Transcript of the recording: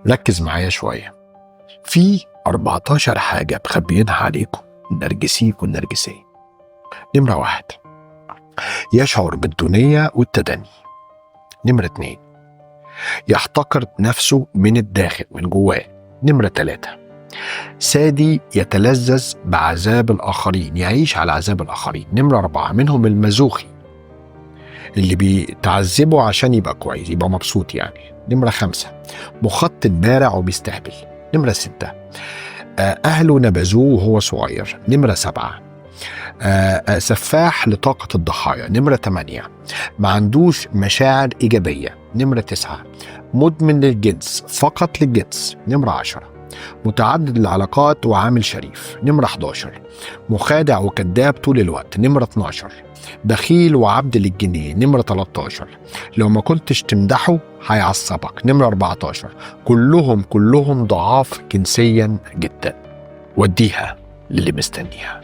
ركز معايا شوية. في 14 حاجة مخبيينها عليكم النرجسيك والنرجسية. نمرة 1، يشعر بالدونية والتدني. نمرة 2، يحتقر نفسه من الداخل من جواه. نمرة 3، سادي يتلذذ بعذاب الآخرين، يعيش على عذاب الآخرين. نمرة 4، منهم المزوخي اللي بيتعذبه عشان يبقى كويس، يبقى مبسوط يعني. نمرة 5، مخطط بارع وبيستهبل. نمرة 6، أهله نبذوه وهو صغير. نمرة 7، سفاح لطاقة الضحايا. نمرة 8، ما عندوش مشاعر إيجابية. نمرة 9، مدمن للجنس، فقط للجنس. نمرة 10، متعدد العلاقات وعامل شريف. نمرة 11، مخادع وكذاب طول الوقت. نمرة 12، بخيل وعبد للجنيه. نمرة 13، لو ما كنتش تمدحه هيعصبك. نمرة 14، كلهم ضعاف جنسيا جدا. وديها للي مستنيها.